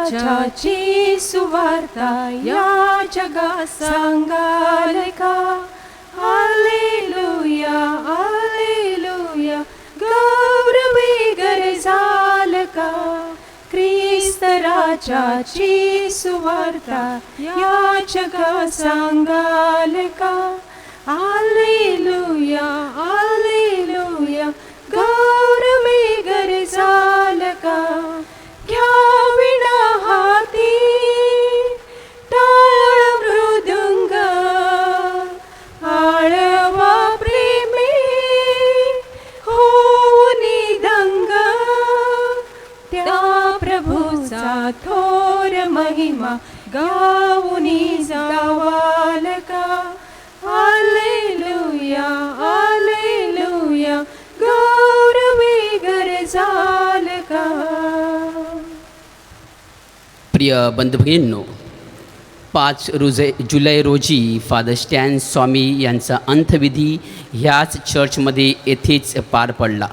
राज्याची सुवार्ता या जगात सांगाल का. हालेलुया हालेलुया गौरवी गरजाल का. ख्रिस्त राज्याची सुवार्ता या जगात सांगाल का. हालेलुया हालेलुया गौरवी गरजाल का. घ्या विणा हाती टाळ मृदुंग आळवा प्रेमे होऊनी दंग. त्या प्रभूचा थोर महिमा गाऊनी जावाल का. हालेलुया हालेलुया गौरवी गरजाल का. प्रिय बंधुभगिनींनो, 5 जुलै रोजी फादर स्टॅन स्वामी यांचा अंत्यविधी ह्याच चर्चमध्ये येथेच पार पडला.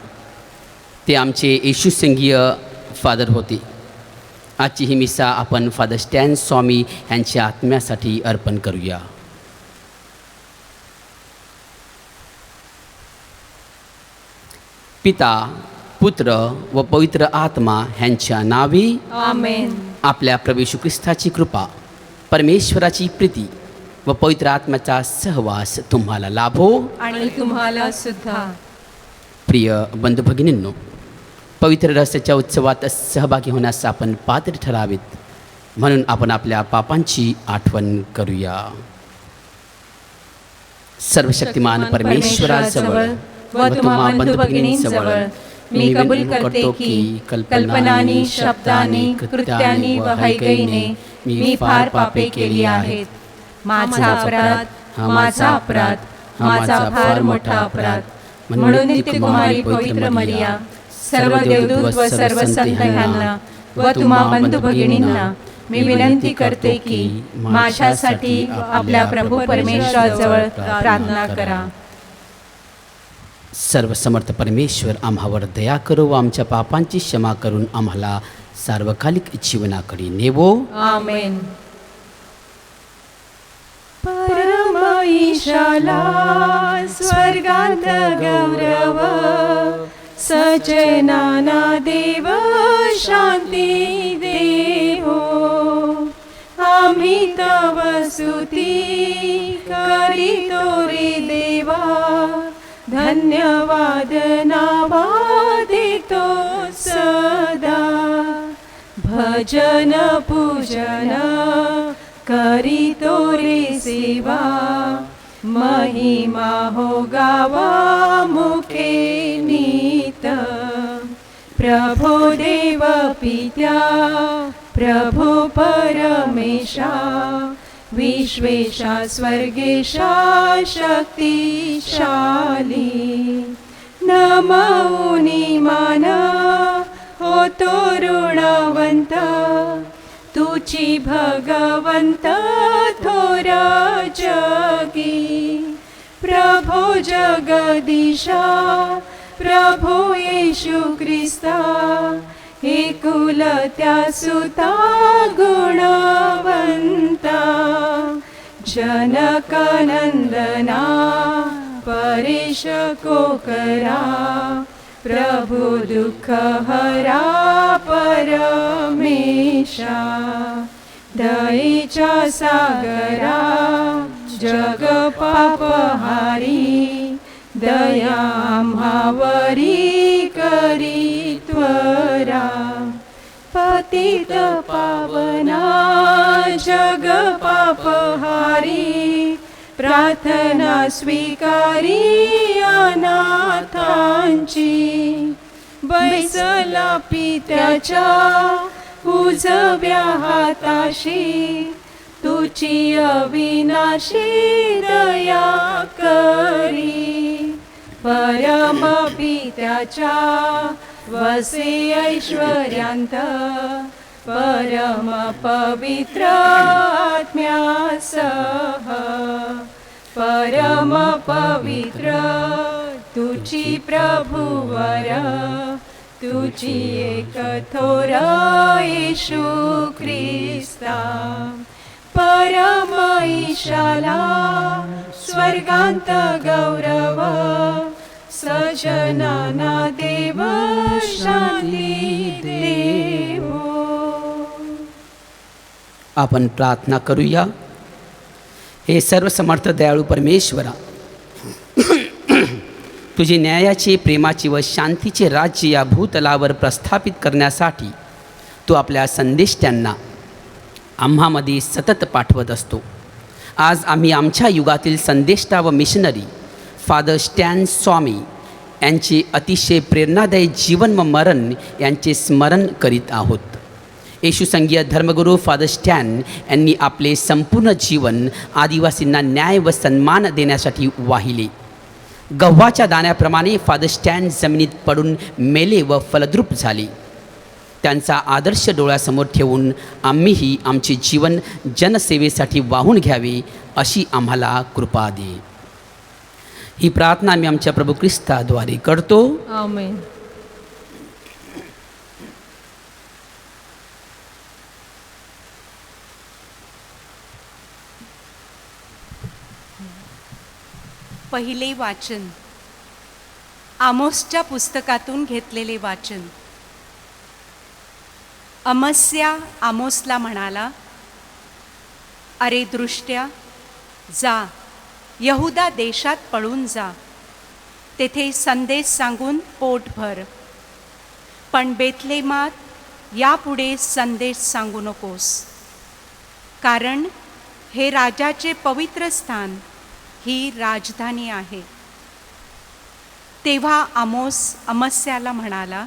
ते आमचे येशूसंघीय फादर होते. आजची ही मिसा आपण फादर स्टॅन स्वामी यांच्या आत्म्यासाठी अर्पण करूया. पिता पुत्र व पवित्र आत्मा ह्यांच्या नावे आमेन. आपल्या प्रभू येशू ख्रिस्ताची कृपा, परमेश्वराची प्रीती व पवित्र आत्म्याचा सहवास तुम्हाला लाभो आणि तुम्हाला सुद्धा. प्रिय बंधू भगिनींनो, पवित्र रहस्याच्या उत्सवात सहभागी होण्यास आपण पात्र ठरावेत, म्हणून आपण आपल्या पापांची आठवण करूया. सर्वशक्तिमान परमेश्वराजवळ व तुम्हा बंधू भगिनींजवळ मी कबूल करते की कल्पनानी शब्दानी कृत्यानी व हैगईने मी फार पापे केली आहेत. माझा अपराध माझा फार मोठा अपराध. म्हणून नित्यकुमारी पवित्र मरिया, सर्व देवदूत व सर्व संत ह्यांना व तुम्हा बंधू भगिनींना मी विनंती करते की माझ्यासाठी आपल्या प्रभू परमेश्वराजवळ प्रार्थना करा. सर्वसमर्थ परमेश्वर आम्हावर दया करो व आमच्या पापांची क्षमा करून आम्हाला सार्वकालिक जीवनाकडे नेवो. आमेन. परम ईशाला स्वर्गांत गौरव, सजनाना देव शांती देहो. आम्ही तव स्तुती करीतो रे देवा, धन्यवाद नावा देतो सदा. भजन पूजन करीतो रे सेवा, महिमा हो गावा मुखे नीत. प्रभो देव पित्या प्रभो परमेशा, विश्वेशा स्वर्गेशा शक्तिशाली. नमऊनी मान होतो ऋणवंत, तुची भगवंत थोर जगी. प्रभो जगदीशा प्रभो येशू ख्रिस्ता, एकुलत्या सुता गुणवंता. जनकनंदना परेश कोकरा, प्रभु दुःख हरा परमेशा. दयेच्या सागरा जग पापहारी, दया आम्हावरी करी त्वरा. पतित पावना जग पापहारी, प्रार्थना स्वीकारी अनाथांची. बैसला पित्याच्या उजव्या हाताशी, तुची अविनाशी दया करी. परम पित्याच्या वसे ऐश्वर्यांत, परम पवित्र आत्म्यासह. परम पवित्र तुची प्रभुवर तुझी एक थोर येशू ख्रिस्ता, परम ईशाला स्वर्गांत गौरव, सजनाना देव शांती देवो. आपण प्रार्थना करूया. हे सर्वसमर्थ दयाळू परमेश्वरा, तुझे न्यायाचे, प्रेमाचे व शांतीचे राज्य या भूतलावर प्रस्थापित करण्यासाठी तू आपल्या संदेष्ट्यांना आम्हामध्ये सतत पाठवत असतो. आज आम्ही आमच्या युगातील संदेष्टा व मिशनरी फादर स्टॅन स्वामी यांचे अतिशय प्रेरणादायी जीवन व मरण यांचे स्मरण करीत आहोत. येशू संघीय धर्मगुरू फादर स्टॅन यांनी आपले संपूर्ण जीवन आदिवासींना न्याय व सन्मान देण्यासाठी वाहिले. गव्हाच्या दाण्याप्रमाणे फादर स्टॅन जमिनीत पडून मेले व फलद्रूप झाले. त्यांचा आदर्श डोळ्यासमोर ठेवून आम्हीही आमचे जीवन जनसेवेसाठी वाहून घ्यावे अशी आम्हाला कृपा दे. ही प्रार्थना आम्ही आमच्या प्रभू ख्रिस्ताद्वारे करतो. आमेन. पहिले वाचन आमोसच्या पुस्तकातून घेतलेले वाचन. अमस्या आमोसला म्हणाला, अरे दृष्ट्या, जा यहुदा देशात पळून जा, तेथे संदेश सांगून पोट भर. पण बेथलेमात यापुढे संदेश सांगू नकोस, कारण हे राजाचे पवित्र स्थान, ही राजधानी आहे. तेव्हा आमोस अमस्याला म्हणाला,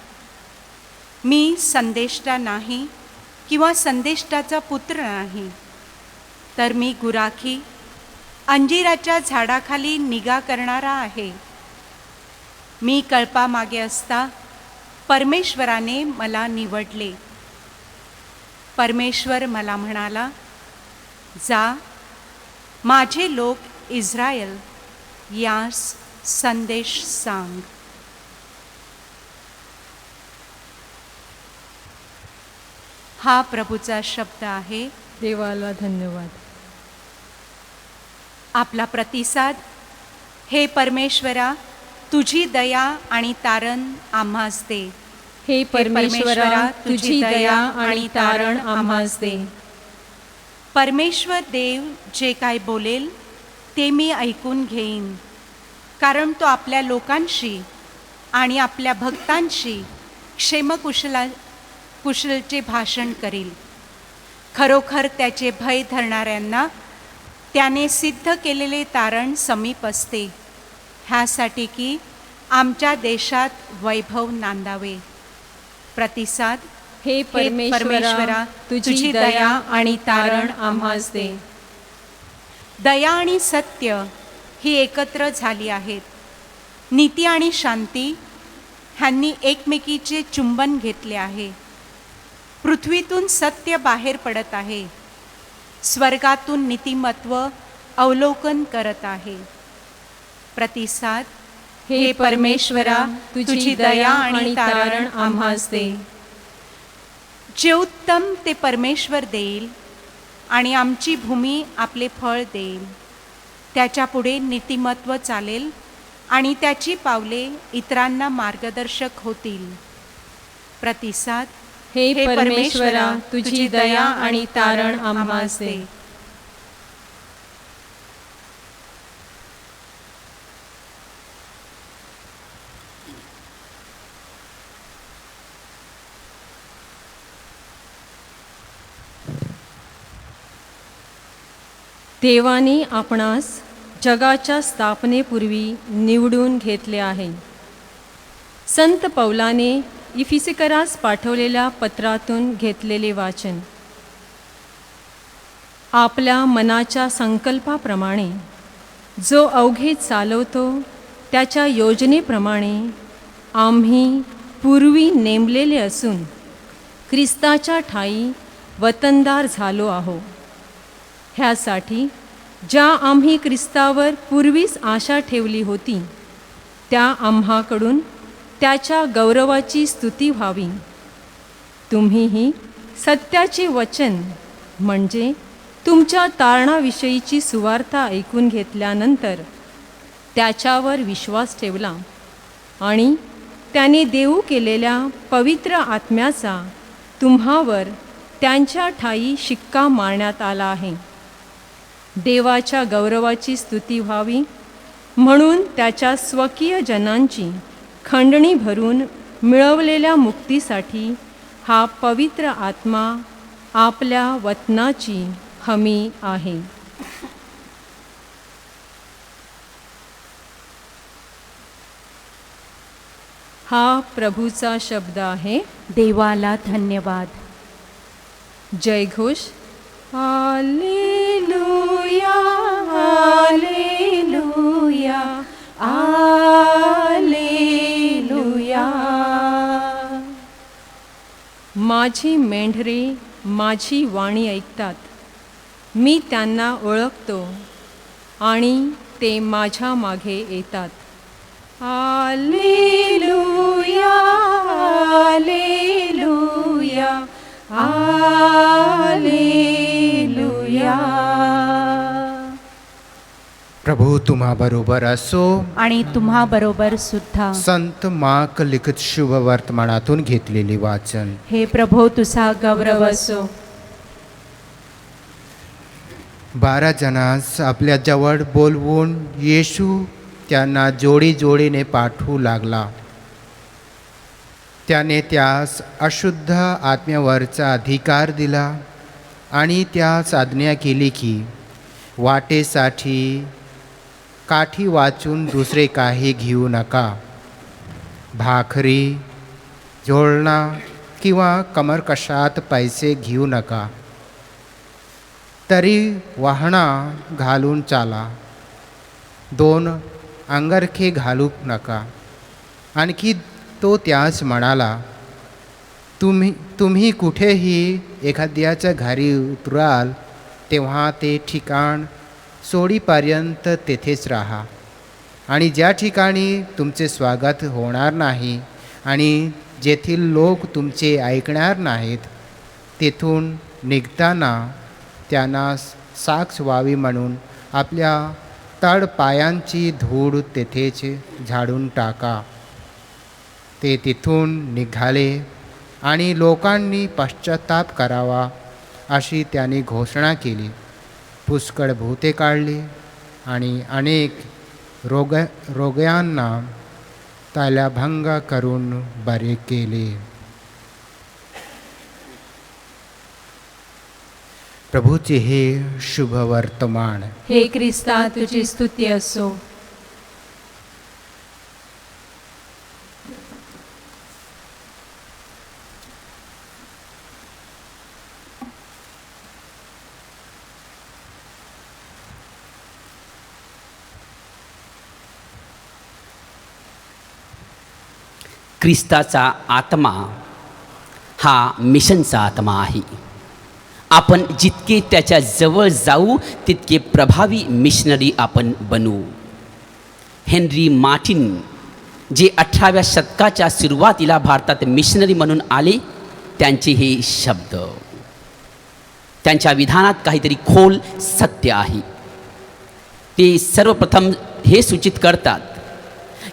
मी संदेष्टा नाही किंवा संदेष्टाचा पुत्र नाही, तर मी गुराखी अंजिराच्या झाडाखाली निगा करणारा आहे. मी कळपामागे असता परमेश्वराने मला निवडले. परमेश्वर मला म्हणाला, जा माझे लोक इस्रायल यास संदेश सांग. हा प्रभूचा शब्द आहे. देवाला धन्यवाद. आपला प्रतिसाद. हे परमेश्वरा, तुझी दया आणि तारण आम्हास दे. हे परमेश्वरा, तुझी दया आणि तारण आम्हास दे. परमेश्वर देव जे काय बोलेल ते मी ऐकून घेईन, कारण तो आपल्या लोकांशी आणि आपल्या भक्तांशी कुशलचे भाषण करील. खरोखर त्याचे भय धरणाऱ्यांना त्याने सिद्ध केलेले तारण समीप असते, ह्यासाठी की आमच्या देशात वैभव नांदावे. प्रतिसाद. हे परमेश्वरा, तुझी दया आणि तारण आम्हास दे. दया आणि सत्य ही एकत्र झाली आहेत. नीती आणि शांती ह्यांनी एकमेकीचे चुंबन घेतले आहे. पृथ्वीतून सत्य बाहेर पडत आहे. स्वर्गातून नीतिमत्व अवलोकन करत आहे. प्रतिसाद. हे परमेश्वरा, तुझी दया आणि तारण आम्हास दे. जे उत्तम ते परमेश्वर देईल आणि आमची भूमी आपले फळ देईल. त्याच्या पुढे नीतिमत्व चालेल आणि त्याची पावले इतरांना मार्गदर्शक होतील. प्रतिसाद. हे परमेश्वरा, तुझी दया आणि तारण आम्हास दे. देवाने आपणास जगाच्या स्थापनेपूर्वी निवडून घेतले आहे. संत पौलाने इफिसिकरास पाठवलेल्या पत्रातून घेतलेले वाचन. आपल्या मनाच्या संकल्पाप्रमाणे जो अवघे चालवतो त्याच्या योजनेप्रमाणे आम्ही पूर्वी नेमलेले असून ख्रिस्ताच्या ठायी वतनदार झालो आहो. ह्यासाठी ज्या आम्ही ख्रिस्तावर पूर्वीच आशा ठेवली होती त्या आम्हाकडून त्याच्या गौरवाची स्तुती व्हावी. तुम्हीही सत्याचे वचन म्हणजे तुमच्या तारणाविषयीची सुवार्ता ऐकून घेतल्यानंतर त्याच्यावर विश्वास ठेवला आणि त्याने देऊ केलेल्या पवित्र आत्म्याचा तुम्हावर त्यांच्या ठायी शिक्का मारण्यात आला आहे. देवाच्या गौरवाची स्तुती व्हावी म्हणून त्याच्या स्वकीय जनांची खंडणी भरून मिळवलेल्या मुक्तीसाठी हा पवित्र आत्मा आपल्या वतनाची हमी आहे. हा प्रभूचा शब्द आहे. देवाला धन्यवाद. जयघोष. Hallelujah hallelujah hallelujah. माझी मेंढरे माझी वाणी ऐकतात, मी त्यांना ओळखतो आणि ते माझ्या मागे येतात. Hallelujah hallelujah hallelujah. प्रभू तुम्हा बरोबर असो. आणि तुम्हा बरोबर सुद्धा. संत मार्क लिखित शुभ वर्तमानातून घेतलेले वाचन. हे प्रभो तुझा गौरव असो. 12 जणांस आपल्या जवळ बोलवून येशू त्यांना जोडीने पाठवू लागला. त्याने त्यास अशुद्ध आत्म्यावरचा अधिकार दिला आणि त्यास आज्ञा केली की वाटेसाठी काठी वाचून दुसरे काही घेऊ नका. भाकरी, झोळणा किंवा कमरकशात पैसे घेऊ नका. तरी वाहना घालून चाला. 2 अंगरखे घालू नका. आणखी तो त्यास म्हणाला, तुम्ही कुठेही एखाद्याच्या घरी उतराल तेव्हा ते ठिकाण सोडीपर्यंत तेथेच राहा. आणि ज्या ठिकाणी तुमचे स्वागत होणार नाही आणि जेथील लोक तुमचे ऐकणार नाहीत तेथून निघताना त्यांना साक्ष व्हावी म्हणून आपल्या तळपायांची धूळ तेथेच झाडून टाका. ते तिथून निघाले आणि लोकांनी पश्चाताप करावा अशी त्यांनी घोषणा केली. पुष्कळ भूते काढली आणि अनेक रोग्यांना ताल्याभंग करून बरे केले. प्रभूचे हे शुभ वर्तमान. हे ख्रिस्ता तुझी स्तुती असो. ख्रिस्ताचा आत्मा हा मिशनचा आत्मा आहे. आपण जितके त्याच्या जवळ जाऊ तितके प्रभावी मिशनरी आपण बनू. हेनरी मार्टिन जे 18व्या शतकाच्या सुरुवातीला भारतात मिशनरी म्हणून आले, त्यांचे हे शब्द. त्यांच्या विधानात काहीतरी खोल सत्य आहे. ते सर्वप्रथम हे सूचित करतात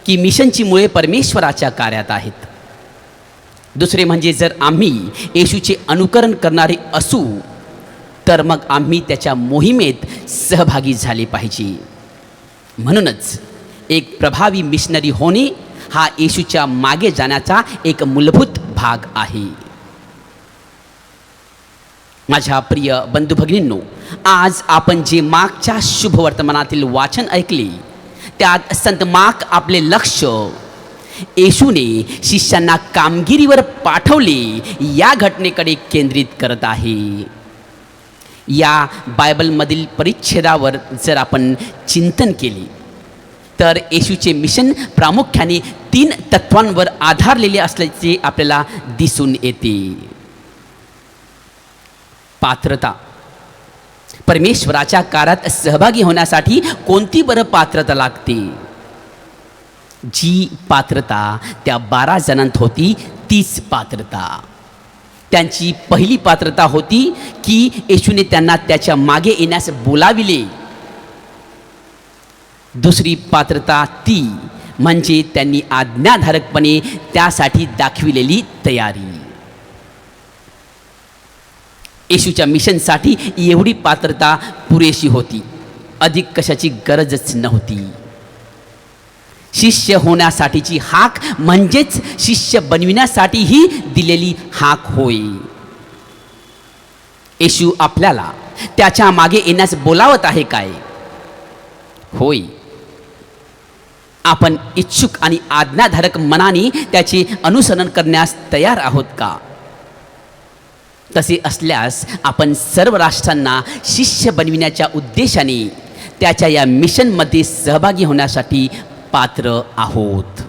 की मिशनची मुळे परमेश्वराच्या कार्यात आहेत. दुसरे म्हणजे जर आम्ही येशूचे अनुकरण करणारे असू तर मग आम्ही त्याच्या मोहिमेत सहभागी झाले पाहिजे. म्हणूनच एक प्रभावी मिशनरी होणे हा येशूच्या मागे जाण्याचा एक मूलभूत भाग आहे. माझ्या प्रिय बंधू भगिनींनो, आज आपण जे मार्कच्या शुभवर्तमानातील वाचन ऐकले त्यात संत मार्क आपले लक्ष येशूने शिष्यांना कामगिरीवर पाठवले या घटनेकडे केंद्रित करत आहे. या बायबलमधील परिच्छेदावर जर आपण चिंतन केले तर येशूचे मिशन प्रामुख्याने 3 तत्वांवर आधारलेले असल्याचे आपल्याला दिसून येते. पात्रता. परमेश्वराच्या कार्यात सहभागी होण्यासाठी कोणती बरं पात्रता लागते? जी पात्रता त्या 12 जणांत होती तीच पात्रता. त्यांची पहिली पात्रता होती की येशूने त्यांना त्याच्या मागे येण्यास बोलाविले. दुसरी पात्रता ती म्हणजे त्यांनी आज्ञाधारकपणे त्यासाठी दाखविलेली तयारी. येशूच्या मिशनसाठी एवढी पात्रता पुरेशी होती, अधिक कशाची गरजच नव्हती. शिष्य होण्यासाठीची हाक म्हणजेच शिष्य बनविण्यासाठीही दिलेली हाक होय. येशू आपल्याला त्याच्या मागे येण्यास बोलावत आहे काय? होय. आपण इच्छुक आणि आज्ञाधारक मनाने त्याचे अनुसरण करण्यास तयार आहोत का? तसे असल्यास आपण सर्व राष्ट्रांना शिष्य बनविण्याच्या उद्देशाने त्याच्या या मिशनमध्ये सहभागी होण्यासाठी पात्र आहोत.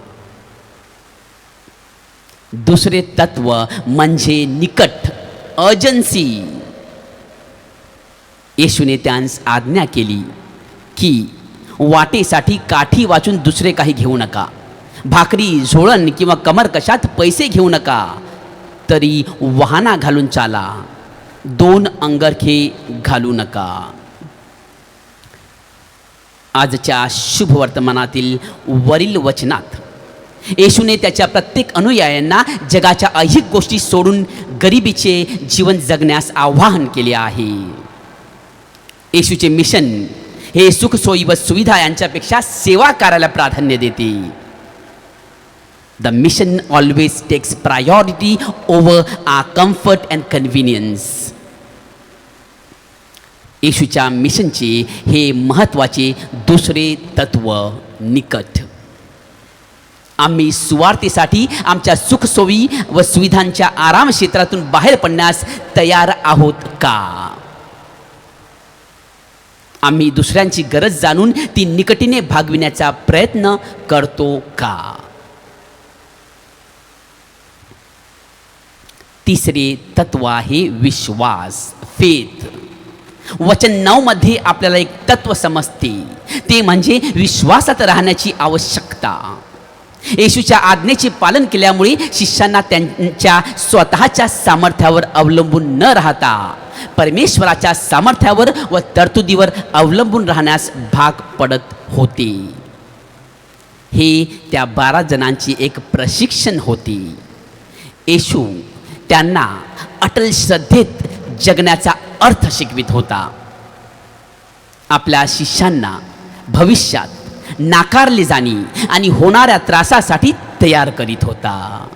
दुसरे तत्व म्हणजे निकट, अर्जन्सी. येशूने त्यांस आज्ञा केली की वाटेसाठी काठी वाचून दुसरे काही घेऊ नका, भाकरी, झोळण किंवा कमर कशात पैसे घेऊ नका, तरी वाहना घालून चाला, 2 अंगरखे घालू नका. आजच्या शुभवर्तमानातील वरील वचनात येशूने त्याच्या प्रत्येक अनुयायांना जगाच्या ऐहिक गोष्टी सोडून गरिबीचे जीवन जगण्यास आवाहन केले आहे. येशूचे मिशन हे सुखसोयी व सुविधा यांच्यापेक्षा सेवा कार्याला प्राधान्य देते. The mission always takes priority over our comfort and convenience. येशूच्या मिशनचे हे महत्त्वाचे दुसरे तत्व निकट. आम्ही सुवार्तेसाठी आमच्या सुखसोयी व सुविधांच्या आराम क्षेत्रातून बाहेर पडण्यास तयार आहोत का? आम्ही दुसऱ्यांची गरज जाणून ती निकटीने भागविण्याचा प्रयत्न करतो का? तिसरे तत्व आहे विश्वास, फेथ. वचन 9 मध्ये आपल्याला एक तत्व समजते, ते म्हणजे विश्वासात राहण्याची आवश्यकता. येशूच्या आज्ञेचे पालन केल्यामुळे शिष्यांना त्यांच्या स्वतःच्या सामर्थ्यावर अवलंबून न राहता परमेश्वराच्या सामर्थ्यावर व तरतुदीवर अवलंबून राहण्यास भाग पडत होते. हे त्या 12 जणांची एक प्रशिक्षण होते. येशू त्यांना अटल श्रद्धेत जगण्याचा अर्थ शिकवित होता. आपल्या शिष्यांना भविष्यात नाकारले जाणे आणि होणाऱ्या त्रासासाठी तयार करीत होता.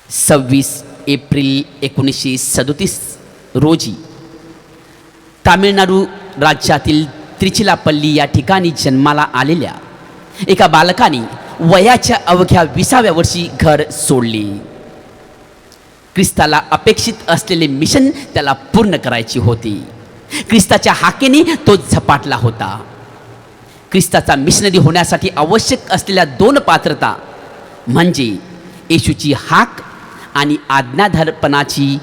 26 एप्रिल 1937 रोजी तामिळनाडू राज्यातील त्रिचिलापल्ली या ठिकाणी जन्माला आलेल्या एका बालकाने वयाच्या अवघ्या 20व्या वर्षी घर सोडले. ख्रिस्ताला अपेक्षित असलेले मिशन त्याला पूर्ण करायची होती. ख्रिस्ताच्या हाकेने तो झपाटला होता. ख्रिस्ताचा मिशनरी होण्यासाठी आवश्यक असलेल्या 2 पात्रता म्हणजे येशूची हाक आणि आज्ञाधारपणाची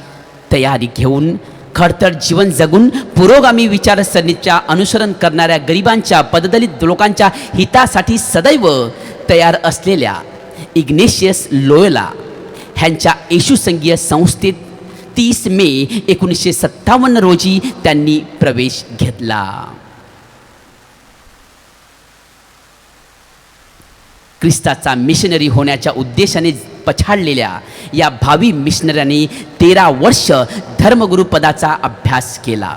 तयारी घेऊन खडतर जीवन जगून पुरोगामी विचारसरणीच्या अनुसरण करणाऱ्या गरिबांच्या, पददलित लोकांच्या हितासाठी सदैव तयार असलेल्या इग्नेशियस लोयोला ह्यांच्या येशू संघीय संस्थेत 30 मे 1957 रोजी त्यांनी प्रवेश घेतला. ख्रिस्ताचा मिशनरी होण्याच्या उद्देशाने पछाडलेल्या या भावी मिशनऱ्यांनी 13 वर्ष धर्मगुरुपदाचा अभ्यास केला.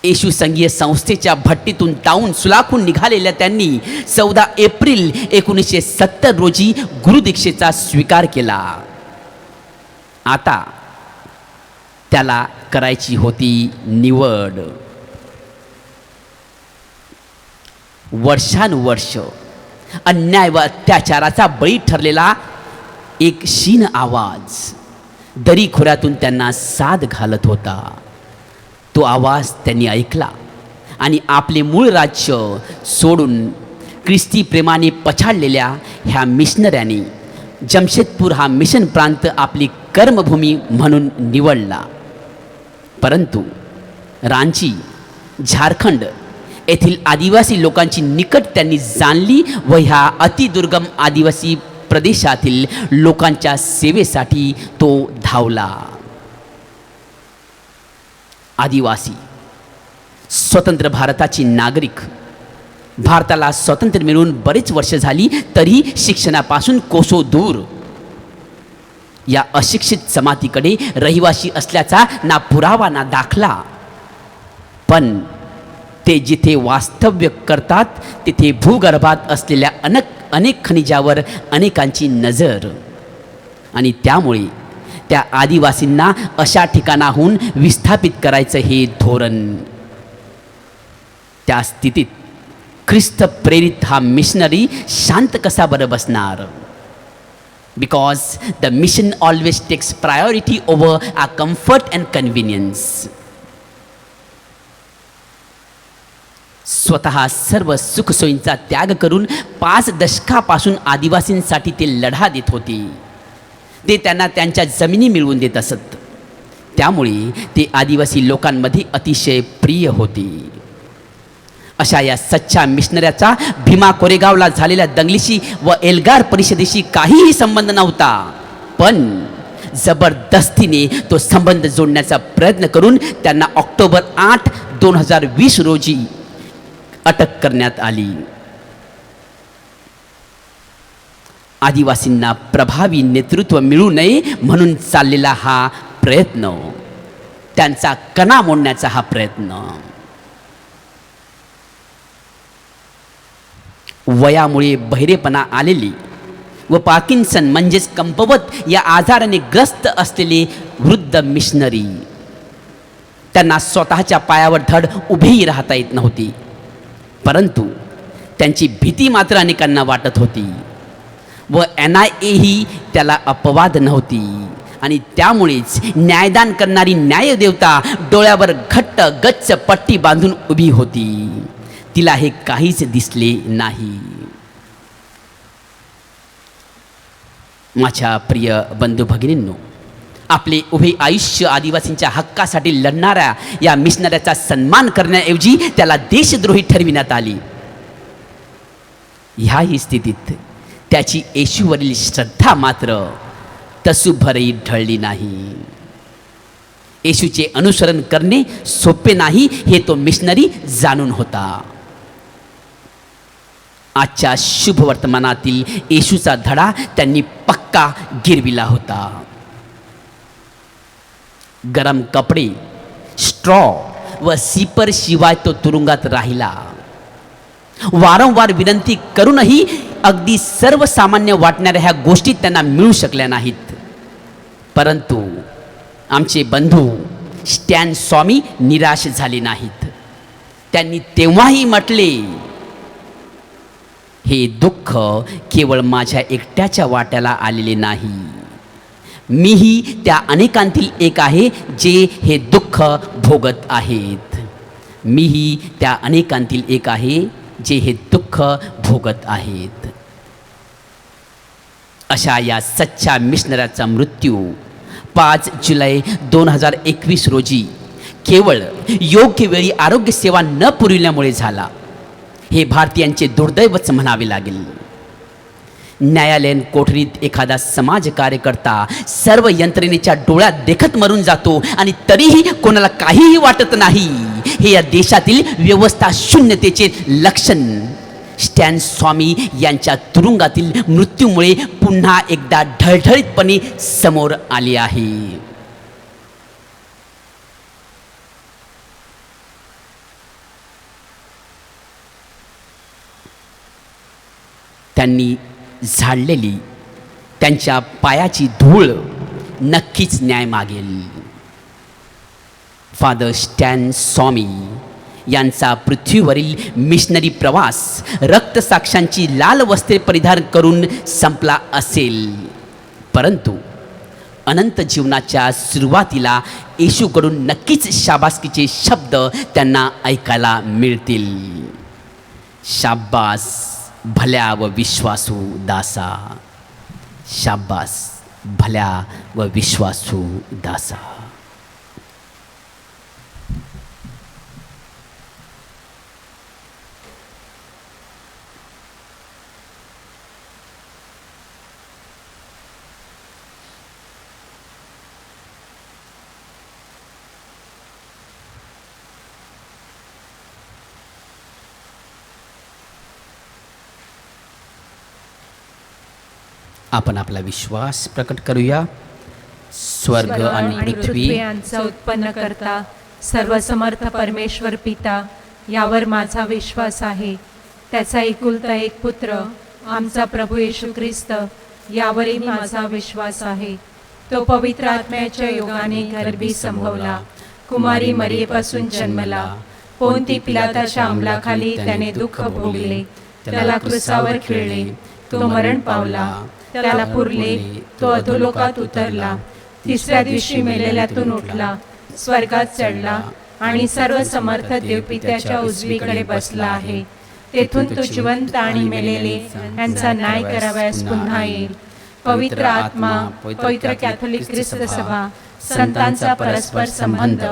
येशू संघीय संस्थेच्या भट्टीतून तावून सुलाखून निघालेल्या त्यांनी 14 एप्रिल 1970 रोजी गुरुदीक्षेचा स्वीकार केला. आता त्याला करायची होती निवड. वर्षानुवर्ष अन्याय व अत्याचाराचा बळी ठरलेला एक क्षीण आवाज दरीखोऱ्यातून त्यांना साद घालत होता. तो आवाज त्यांनी ऐकला आणि आपले मूळ राज्य सोडून ख्रिस्ती प्रेमाने पछाडलेल्या ह्या मिशनऱ्यांनी जमशेदपूर हा मिशन प्रांत आपली कर्मभूमी म्हणून निवडला. परंतु रांची झारखंड येथील आदिवासी लोकांची निकट त्यांनी जाणली व ह्या अतिदुर्गम आदिवासी प्रदेशातील लोकांच्या सेवेसाठी तो धावला. आदिवासी स्वतंत्र भारताची नागरिक, भारताला स्वातंत्र्य मिळून बरेच वर्ष झाली तरी शिक्षणापासून कोसो दूर. या अशिक्षित जमातीकडे रहिवासी असल्याचा ना पुरावा ना दाखला, पण ते जिथे वास्तव्य करतात तिथे भूगर्भात असलेल्या अनेक खनिजावर अनेकांची नजर, आणि त्यामुळे त्या आदिवासींना अशा ठिकाणाहून विस्थापित करायचं हे धोरण. त्या स्थितीत ख्रिस्त प्रेरित हा मिशनरी शांत कसा बरं बसणार? Because the mission always takes priority over a comfort and convenience. स्वतः सर्व सुखसोयींचा त्याग करून 5 दशकापासून आदिवासींसाठी ते लढा देत होते. ते त्यांना त्यांच्या जमिनी मिळवून देत असत. त्यामुळे ते आदिवासी लोकांमध्ये अतिशय प्रिय होते. अशा या सच्चा मिशनऱ्याचा भीमा कोरेगावला झालेल्या दंगलीशी व एल्गार परिषदेशी काहीही संबंध नव्हता, पण जबरदस्तीने तो संबंध जोडण्याचा प्रयत्न करून त्यांना ऑक्टोबर 8, 2020 रोजी अटक करण्यात आली. आदिवासींना प्रभावी नेतृत्व मिळू नये म्हणून चाललेला हा प्रयत्न, त्यांचा कणा मोडण्याचा हा प्रयत्न. वयामुळे बहिरेपणा आलेली व पार्किन्सन म्हणजेच कंपवत या आजाराने ग्रस्त असलेले वृद्ध मिशनरी, त्यांना स्वतःच्या पायावर धड उभेही राहता येत नव्हती, परंतु त्यांची भीती मात्र अनेकांना वाटत होती व NIA ही त्याला अपवाद नव्हती. आणि त्यामुळेच न्यायदान करणारी न्यायदेवता डोळ्यावर घट्ट गच्च पट्टी बांधून उभी होती. तिला हे काहीच दिसले नाही. माझ्या प्रिय बंधू भगिनींनो, आपले उभे आयुष्य आदिवासींच्या हक्कासाठी लढणाऱ्या या मिशनऱ्याचा सन्मान करण्याऐवजी त्याला देशद्रोही ठरविण्यात आली. ह्याही स्थितीत त्याची येशूवरील श्रद्धा मात्र तसूभरही ढळली नाही. येशूचे अनुसरण करणे सोपे नाही हे तो मिशनरी जाणून होता. आजच्या शुभ वर्तमानातील येशूचा धडा त्यांनी पक्का गिरविला होता. गरम कपडे, स्ट्रॉ व सीपर शिवाय तो तुरुंगात राहिला. वारंवार विनंती करूनही अगदी सर्वसामान्य वाटणाऱ्या ह्या गोष्टी त्यांना मिळू शकल्या नाहीत. परंतु आमचे बंधू स्टॅन स्वामी निराश झाले नाहीत. त्यांनी तेव्हाही म्हटले, हे दुःख केवळ माझ्या एकट्याच्या वाट्याला आलेले नाही. मीही त्या अनेकांतील एक आहे जे हे दुःख भोगत आहेत. मीही त्या अनेकांतील एक आहे जे हे दुःख भोगत आहेत. अशा या सच्चा मिशनऱ्याचा मृत्यू 5 जुलै 2021 रोजी केवळ योग्य वेळी आरोग्य सेवा न पुरविल्यामुळे झाला. हे भारतीयांचे दुर्दैवच म्हणावे लागेल. न्यायालयीन कोठडीत एखादा समाज कार्यकर्ता सर्व यंत्रणेच्या डोळ्यात देखत मरून जातो आणि तरीही कोणाला काहीही वाटत नाही. हे या देशातील व्यवस्था शून्यतेचे लक्षण स्टॅन स्वामी यांच्या तुरुंगातील मृत्यूमुळे पुन्हा एकदा ढळढळीतपणे समोर आले आहे. त्यांनी झाडलेली त्यांच्या पायाची धूळ नक्कीच न्याय मागेल. फादर स्टॅन स्वामी यांचा पृथ्वीवरील मिशनरी प्रवास रक्तसाक्षांची लाल वस्त्रे परिधान करून संपला असेल, परंतु अनंत जीवनाच्या सुरुवातीला येशूकडून नक्कीच शाबासकीचे शब्द त्यांना ऐकायला मिळतील. शाब्बास भल्या व विश्वासू दासा, शाब्बास भल्या व विश्वासू दासा. आपण आपला विश्वास प्रकट करूया. स्वर्ग आणि पृथ्वी यांचा उत्पन्न करता सर्वसमर्थ परमेश्वर पिता यावर माझा विश्वास आहे. त्याचा एकुलता एक पुत्र आमचा प्रभू येशू ख्रिस्त यावरही माझा विश्वास आहे. तो पवित्र आत्म्याच्या योगाने गर्भी संभवला, कुमारी मरियेपासून जन्मला, पोंती पिलाताच्या अंमलाखाली त्याने दुःख भोगले, त्याला क्रुसावर खिळले, तो मरण पावला, त्याला पुरले, तो अधोलोकात उतरला, तिसऱ्या दिवशी मेलेल्यातून उठला, स्वर्गात चढला आणि सर्व समर्थ देवपित्याच्या उजवीकडे बसला आहे. तेथून तो जिवंत आणि मेलेले यांचा न्याय करावयास पुन्हा येईल. पवित्र आत्मा, पवित्र कॅथोलिक ख्रिस्त सभा, संतांचा परस्पर संबंध,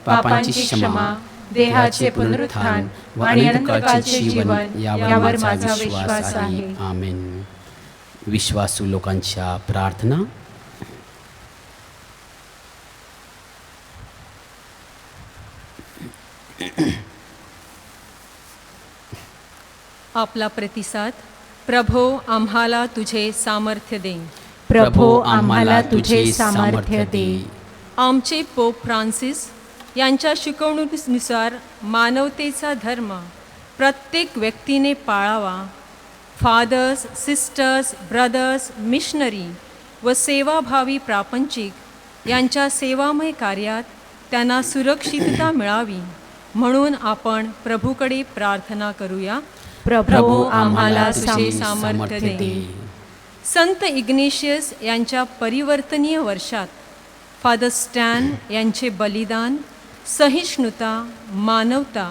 पापांची क्षमा, देहाचे पुनरुत्थान आणि अनंतकाळचे जीवन यावर माझा विश्वास आहे. आमेन. विश्वासू लोकांच्या प्रार्थना. आपला प्रतिसाद. प्रभो आम्हाला तुझे सामर्थ्य दे. प्रभो आम्हाला तुझे सामर्थ्य दे. आमचे पोप फ्रान्सिस यांच्या शिकवणुकीनुसार मानवतेचा धर्म प्रत्येक व्यक्तीने पाळावा. फादर्स, सिस्टर्स, ब्रदर्स, मिशनरी व सेवाभावी प्रापंचिक यांच्या सेवामय कार्यात त्यांना सुरक्षितता मिळावी म्हणून आपण प्रभूकडे प्रार्थना करूया. प्रभो आम्हाला तुझे सामर्थ्य दे. संत इग्नेशियस यांच्या परिवर्तनीय वर्षात फादर स्टॅन यांचे बलिदान, सहिष्णुता, मानवता,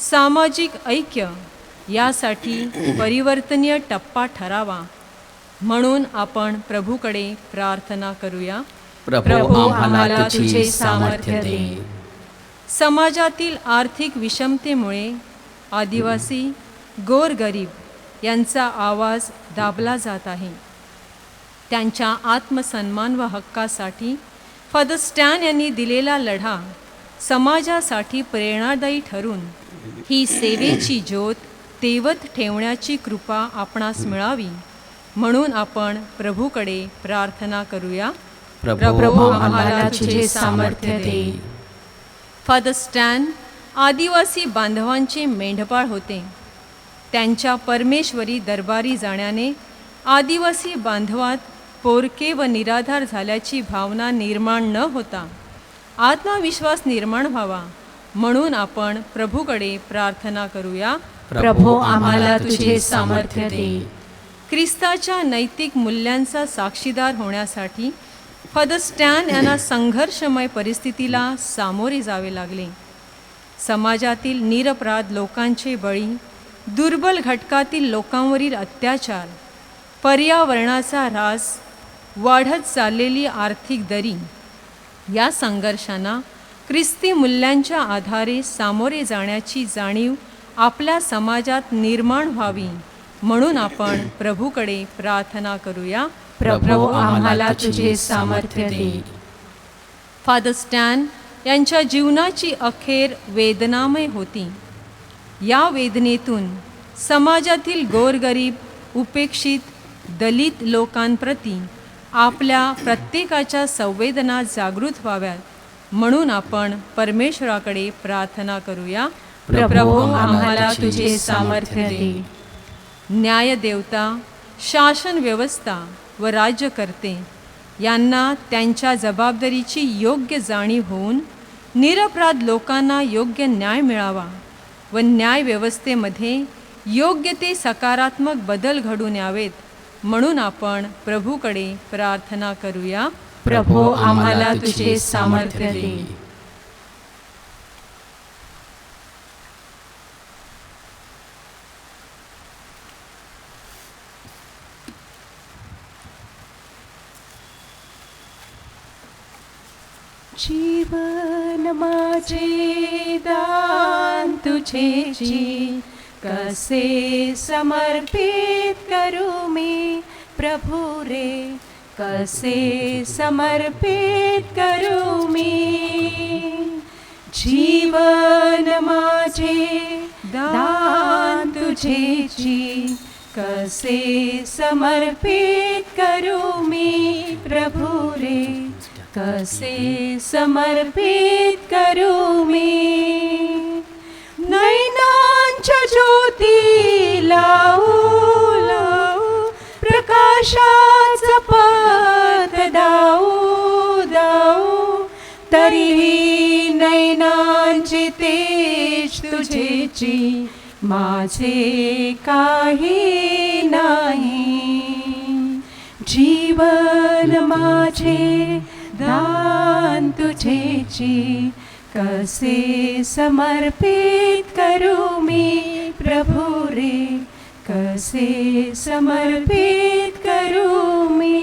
सामाजिक ऐक्य यासाठी परिवर्तनीय टप्पा ठरावा म्हणून आपण प्रभूकडे प्रार्थना करूया. प्रभो आम्हाला तुझे सामर्थ्य दे. समाजातील आर्थिक विषमतेमुळे आदिवासी, गोरगरीब यांचा आवाज दाबला जात आहे. त्यांच्या आत्मसन्मान व हक्कासाठी फादर स्टॅन यांनी दिलेला लढा समाजासाठी प्रेरणादायी ठरून ही सेवेची ज्योत तेवत ठेवण्याची कृपा आपणास मिळावी म्हणून आपण प्रभूकडे प्रार्थना करूया. प्रभो आम्हाला तुझे सामर्थ्य दे. फादर स्टॅन आदिवासी बांधवांचे मेंढपाळ होते. त्यांच्या परमेश्वरी दरबारी जाण्याने आदिवासी बांधवात पोरके व निराधार झाल्याची भावना निर्माण न होता आत्मविश्वास निर्माण व्हावा म्हणून आपण प्रभूकडे प्रार्थना करूया. प्रभो आम्हाला तुझे सामर्थ्य दे. ख्रिस्ताच्या नैतिक मूल्यांचा साक्षीदार होण्यासाठी फादर स्टॅन यांना संघर्षमय परिस्थितीला सामोरे जावे लागले. समाजातील निरपराध लोकांचे बळी, दुर्बल घटकातील लोकांवरील अत्याचार, पर्यावरणाचा ऱ्हास, वाढत चाललेली आर्थिक दरी या संघर्षांना ख्रिस्ती मूल्यांच्या आधारे सामोरे जाण्याची जाणीव आपल्या समाजात निर्माण व्हावी म्हणून आपण प्रभूकडे प्रार्थना करूया. प्रभो आम्हाला तुझे सामर्थ्य दे. फादर स्टॅन यांच्या जीवनाची अखेर वेदनामय होती. या वेदनेतून समाजातील गोरगरीब, उपेक्षित, दलित लोकांप्रती आपल्या प्रत्येकाच्या संवेदना जागृत व्हाव्यात म्हणून आपण परमेश्वराकडे प्रार्थना करूया. प्रभो आम्हाला तुझे सामर्थ्य दे. न्यायदेवता, शासन व्यवस्था व राज्यकर्ते यांना त्यांच्या जबाबदारीची योग्य जाणीव होऊन निरपराध लोकांना योग्य न्याय मिळावा व न्यायव्यवस्थेमध्ये योग्य ते सकारात्मक बदल घडून यावेत म्हणून आपण प्रभूकडे प्रार्थना करूया. प्रभो आम्हाला तुझे सामर्थ्य दे. जीवन माझे दान तुझे जी, कसे समर्पित करू मी प्रभू रे, कसे समर्पित करू मी. जीवन माझे दान तुझे जी, कसे समर्पित करू मी प्रभू रे, कसे समर्पित करू मी. नैनांच्या ज्योती लावू लावू, प्रकाशाचा पथ दाऊ दाऊ, तरीही नैनांची तेज तुझेची माझे काही नाही. जीवन माझे दान तुझेची, कसे समर्पित करू मी प्रभू रे, कसे समर्पित करू मी.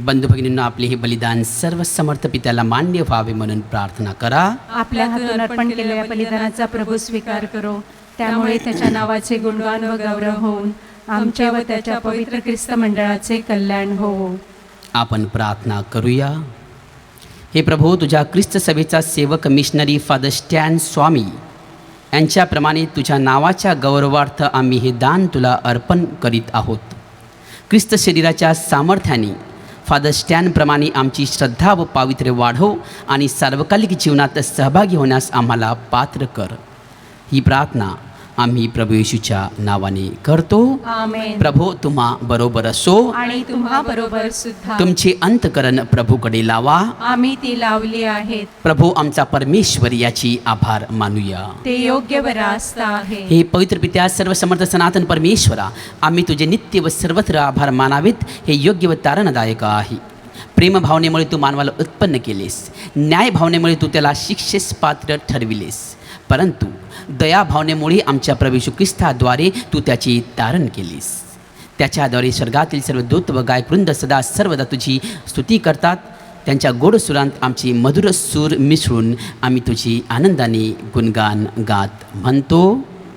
बंधू भगिनींनो, आपले हे बलिदान सर्व समर्थ पित्याला मान्य व्हावे म्हणून प्रार्थना करा. आपल्या हातून अर्पण केलेल्या बलिदानाचा प्रभू स्वीकार करो. त्यामुळे त्याच्या नावाचे गुणगान व गौरव होऊन आमच्या व त्याच्या पवित्र ख्रिस्त मंडळाचे कल्याण हो. आपण प्रार्थना करूया. हे प्रभू, तुझ्या ख्रिस्त सभेचा सेवक मिशनरी फादर स्टॅन स्वामी यांच्याप्रमाणे तुझ्या नावाच्या गौरवार्थ आम्ही हे दान तुला अर्पण करीत आहोत. ख्रिस्त शरीराच्या सामर्थ्याने फादर स्टॅनप्रमाणे आमची श्रद्धा व पावित्र्य वाढव आणि सार्वकालिक जीवनात सहभागी होण्यास आम्हाला पात्र कर. ही प्रार्थना आम्ही प्रभू येशूच्या नावाने करतो. आमेन. प्रभू तुम्हा बरोबर असो आणि तुम्हा बरोबर सुद्धा. तुमचे अंतकरण प्रभूकडे लावा. आम्ही ती लावली आहेत. प्रभू आमचा परमेश्वर याची आभार मानूया. ते योग्य व रास्त आहे. हे पवित्र पित्या, सर्वसमर्थ सनातन परमेश्वरा, आम्ही तुझे नित्य व सर्वत्र आभार मानावेत. हे योग्य व तारणदायक आहे. प्रेम भावनेमुळे तू मानवाला उत्पन्न केलेस, न्याय भावनेमुळे तू त्याला शिक्षेस पात्र ठरविलेस, परंतु दया भावनेमुळे आमच्या प्रभू येशू ख्रिस्ताद्वारे तू त्याची तारण केलीस. त्याच्याद्वारे स्वर्गातील सर्व दूत व गायकवृंद सदा सर्वदा तुझी स्तुती करतात. त्यांच्या गोड सुरांत आमची मधुर सूर मिसळून आम्ही तुझी आनंदाने गुणगान गात म्हणतो.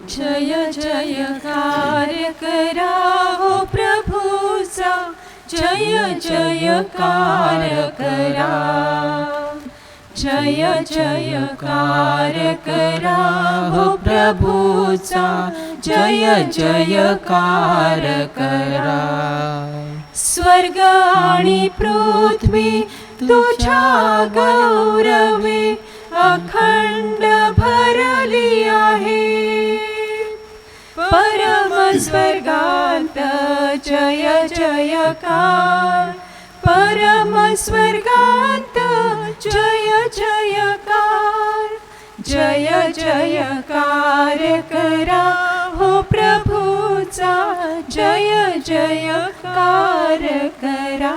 जय जयकार करा हो प्रभूचा, जय जयकार करा. जय जयकार करा हो प्रभूचा, जय जयकार करा. स्वर्ग आणि पृथ्वी तुझ्या गौरवे अखंड भरली आहे. परम स्वर्गांत जय जयकार, परम स्वर्गांत जय जयकार. जय जयकार करा हो प्रभूचा, जय जयकार करा.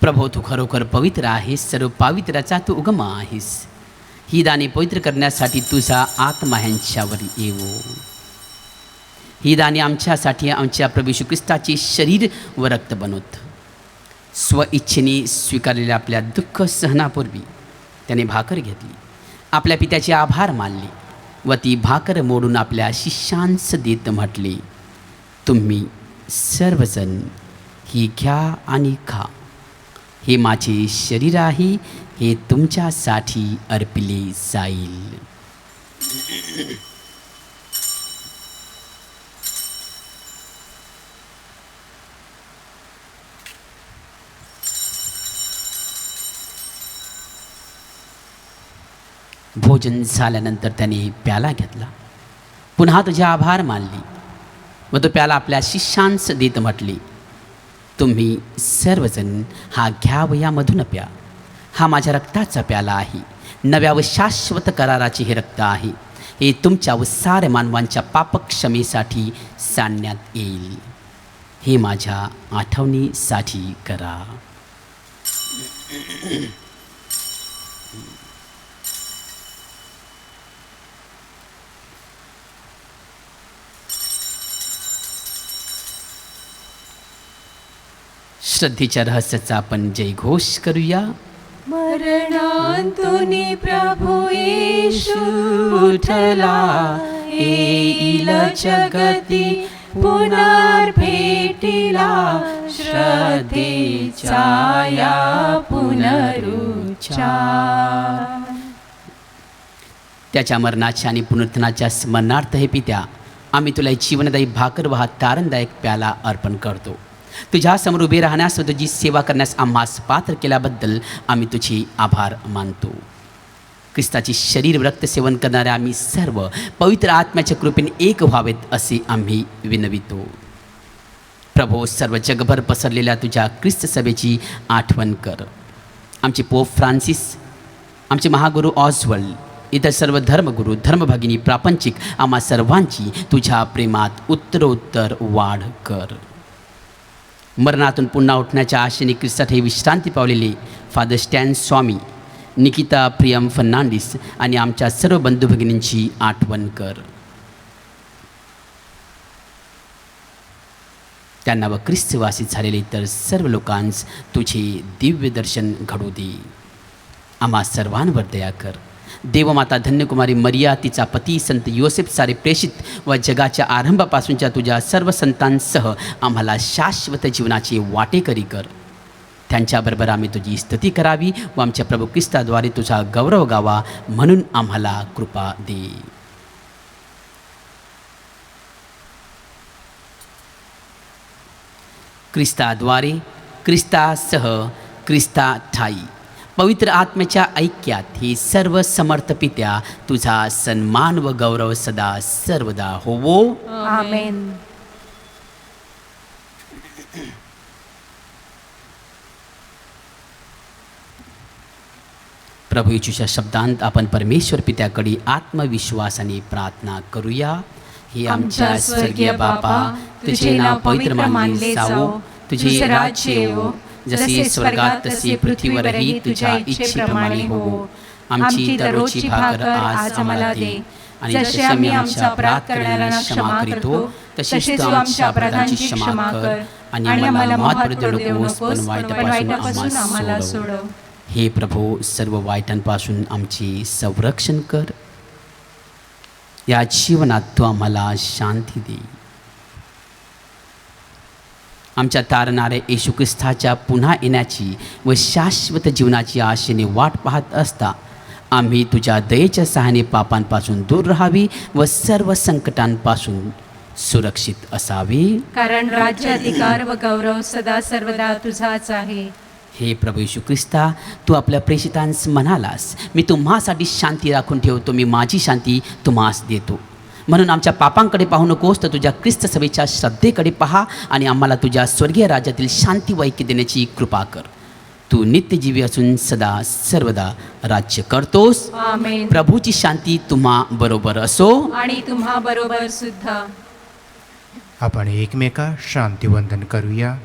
प्रभो, तू खरोखर पवित्र आहेस, सर्व पावित्र्याचा तू उगम आहेस. ही दाने पवित्र करण्यासाठी तुझा आत्मा ह्यांच्यावर येवो. ही दाने आमच्यासाठी आमच्या प्रभू येशू ख्रिस्ताचे शरीर व रक्त बनवत. स्वइच्छेने स्वीकारलेल्या आपल्या दुःख सहनापूर्वी त्याने भाकर घेतली, आपल्या पित्याचे आभार मानले व ती भाकर मोडून आपल्या शिष्यांस देत म्हटले, तुम्ही सर्वजण ही घ्या आणि खा. हे माझे शरीर आहे, हे तुमच्यासाठी अर्पिले जाईल. भोजन झाल्यानंतर त्याने प्याला घेतला, पुन्हा तुझे आभार मानले व तो प्याला आपल्या शिष्यांस देत म्हटले, तुम्ही सर्वजण हा घ्या व यामधून प्या. हा माझ्या रक्ताचा प्याला आहे, नव्या व शाश्वत कराराचे हे रक्त आहे. हे तुमच्या व साऱ्या मानवांच्या पापक्षमेसाठी सांडण्यात येईल. हे माझ्या आठवणीसाठी करा. श्रद्धेच्या रहस्याचा आपण जयघोष करूया. मरणांतुनी प्रभू येशू उठला, येईल जगती पुनर्भेटीला. श्रद्धेचा या पुनरुच्चार. त्याच्या मरणाच्या आणि पुनरुत्थानाच्या स्मरणार्थ हे पित्या आम्ही तुला जीवनदायी भाकर व हा तारणदायक प्याला अर्पण करतो. तुझ्यासमोर उभे राहण्यास व तुझी सेवा करण्यास आम्हास पात्र केल्याबद्दल आम्ही तुझे आभार मानतो. ख्रिस्ताची शरीर व रक्त सेवन करणाऱ्या आम्ही सर्व पवित्र आत्म्याच्या कृपेने एक व्हावेत असे आम्ही विनवितो. प्रभो, सर्व जगभर पसरलेल्या तुझ्या ख्रिस्त सभेची आठवण कर. आमचे पोप फ्रान्सिस, आमचे महागुरू ऑस्वल्ड, इतर सर्व धर्मगुरू, धर्मभगिनी, प्रापंचिक आम्हा सर्वांची तुझ्या प्रेमात उत्तरोत्तर वाढ कर. मरणातून पुन्हा उठण्याच्या आशेने ख्रिस्तात हे विश्रांती पावलेले फादर स्टॅन स्वामी, निकिता प्रियम फर्नांडिस आणि आमच्या सर्व बंधू भगिनींची आठवण कर. त्यांना व ख्रिस्तवासी झालेले इतर सर्व लोकांस तुझे दिव्य दर्शन घडू दे. आम्हा सर्वांवर दया कर. देवमाता धन्यकुमारी मरिया, तिचा पती संत योसेफ, सारे प्रेषित व जगाच्या आरंभापासूनच्या तुझ्या सर्व संतांसह आम्हाला शाश्वत जीवनाचे वाटेकरी कर. त्यांच्याबरोबर आम्ही तुझी स्तुती करावी व आमच्या प्रभू ख्रिस्ताद्वारे तुझा गौरव गावा म्हणून आम्हाला कृपा दे. ख्रिस्ताद्वारे, ख्रिस्तासह, ख्रिस्ताठाई पवित्र आत्म्याच्या ऐक्यात ही सर्व समर्थ पित्या तुझा सन्मान व गौरव सदा सर्वदा होवो. आमेन. प्रभू येशूच्या शब्दांत आपण परमेश्वर पित्याकडे आत्मविश्वासाने प्रार्थना करूया. हे आमच्या स्वर्गीय बापा, तुझे नाव पवित्र मानले जावो, तुझे राज्य येवो, जसे स्वर्गात तसे पृथ्वीवरही तुझ्या इच्छेप्रमाणे होवो. आमची दररोजची भाकर आज आम्हाला दे, आणि जसे आम्ही आमचा अपराध करणाऱ्यांना क्षमा करतो तसेच तू आमच्या अपराधांची क्षमा कर, आणि आम्हाला मात पडू नकोस, पण वाईटापासून आम्हाला सोडव. हे प्रभू, सर्व वाईटांपासून आमचे संरक्षण कर. या जीवनात तू आम्हाला शांती दे. आमच्या तारणाऱ्या येशू ख्रिस्ताच्या पुन्हा येण्याची व शाश्वत जीवनाची आशेने वाट पाहत असता आम्ही तुझ्या दयेच्या सहाय्याने पापांपासून दूर राहावी व सर्व संकटांपासून सुरक्षित असावे. कारण राज्य, अधिकार व गौरव सदा सर्वदा तुझाच आहे. हे प्रभू येशू ख्रिस्ता, तू आपल्या प्रेषितांस म्हणालास, मी तुम्हासाठी शांती राखून ठेवतो, मी माझी शांती तुम्हास देतो. म्हणून आमच्या पापांकडे पाहू नकोस, तर तुझ्या ख्रिस्त सभेच्या श्रद्धेकडे पहा आणि आम्हाला तुझ्या स्वर्गीय राज्यातील शांती व ऐक्य देण्याची कृपा कर. तू नित्यजीवी असून सदा सर्वदा राज्य करतोस. आमेन. प्रभूची शांती तुम्हा बरोबर असो. आणि तुम्हा बरोबर सुद्धा. आपण एकमेका शांतिवंदन करूया.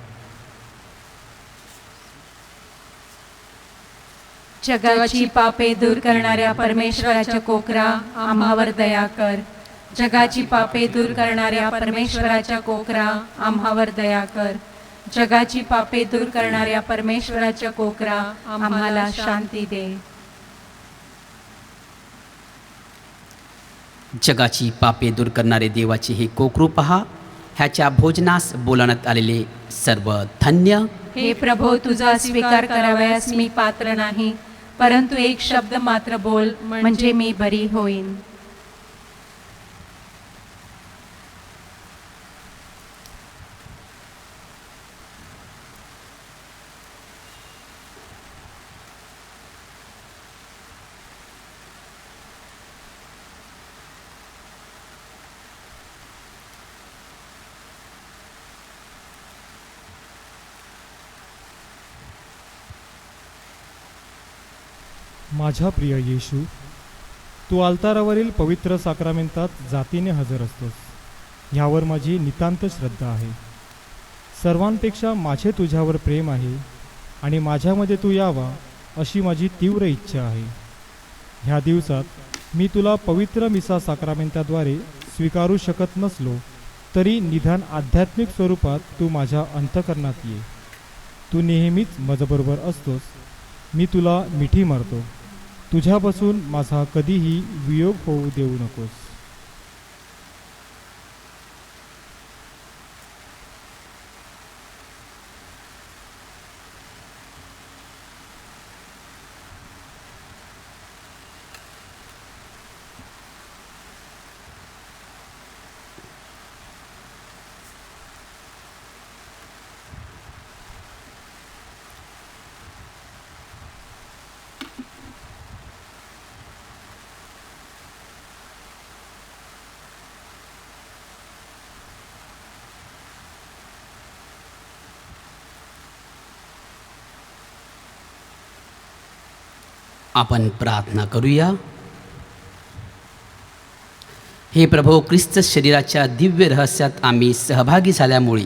जगाची पापे दूर करणाऱ्या परमेश्वराच्या कोकरा, आम्हावर दया कर. जगाची पापे दूर करणाऱ्या परमेश्वराच्या कोकरा, आम्हावर दया कर. जगाची पापे दूर करणाऱ्या परमेश्वराच्या कोकरा, आम्हाला शांती दे. जगाची पापे दूर करणारे देवाचे हे कोकरू पहा. ह्याच्या भोजनास बोलावण्यात आलेले सर्व धन्य. हे प्रभो, तुझा स्वीकार करावयास मी पात्र नाही, परंतु एक शब्द मात्र बोल, म्हणजे मी बरी होईन. माझ्या प्रिय येशू, तू अल्तारावरील पवित्र साक्रामेंतात जातीने हजर असतोस, ह्यावर माझी नितांत श्रद्धा आहे. सर्वांपेक्षा माझे तुझ्यावर प्रेम आहे आणि माझ्यामध्ये तू यावा अशी माझी तीव्र इच्छा आहे. ह्या दिवसात मी तुला पवित्र मिसा साक्रामेंताद्वारे स्वीकारू शकत नसलो तरी निदान आध्यात्मिक स्वरूपात तू माझ्या अंतःकरणात ये. तू नेहमीच माझ्याबरोबर असतोस. मी तुला मिठी मारतो. तुझ्यापासून माझा कधीही वियोग होऊ देऊ नकोस. आपण प्रार्थना करूया. हे प्रभो, ख्रिस्त शरीराच्या दिव्य रहस्यात आम्ही सहभागी झाल्यामुळे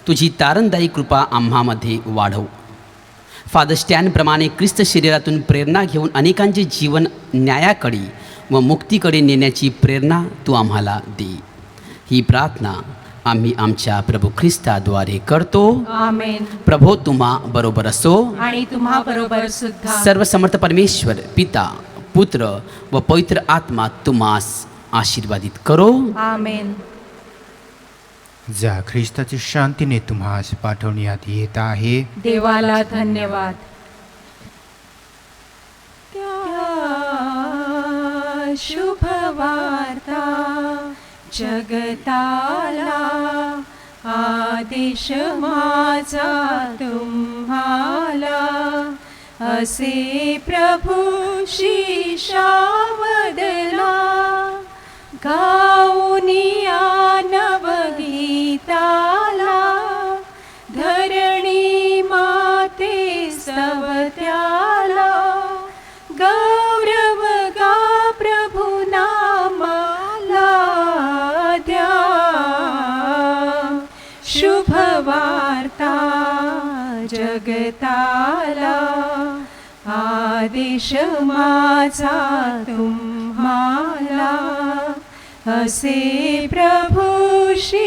तुझी तारणदायी कृपा आम्हामध्ये वाढव. फादर स्टॅनप्रमाणे ख्रिस्त शरीरातून प्रेरणा घेऊन अनेकांचे जीवन न्यायाकडे व मुक्तीकडे नेण्याची प्रेरणा तू आम्हाला दे. ही प्रार्थना आम्ही आमच्या प्रभू ख्रिस्ताद्वारे करतो. आमेन. प्रभो तुम्हा बरोबर असो. आणि तुम्हा बरोबर सुद्धा. सर्वसमर्थ परमेश्वर पिता, पुत्र व पवित्र आत्मा तुम्हास आशीर्वादित करो. आमेन. जा, ख्रिस्ताची शांतीने तुम्हास पाठवण्यात येत आहे. देवाला धन्यवाद. शुभ वार्ता जगताला, आदेश माझा तुम्हाला, असे प्रभू शिशावदला, गाऊनिया नवगीताला, धरणी माते स्तवत्याला, गौरव गा प्रभु नामाला द्या. शुभ वार्ता जगताला, आदेश माझा तुम्हाला, असे प्रभू श्री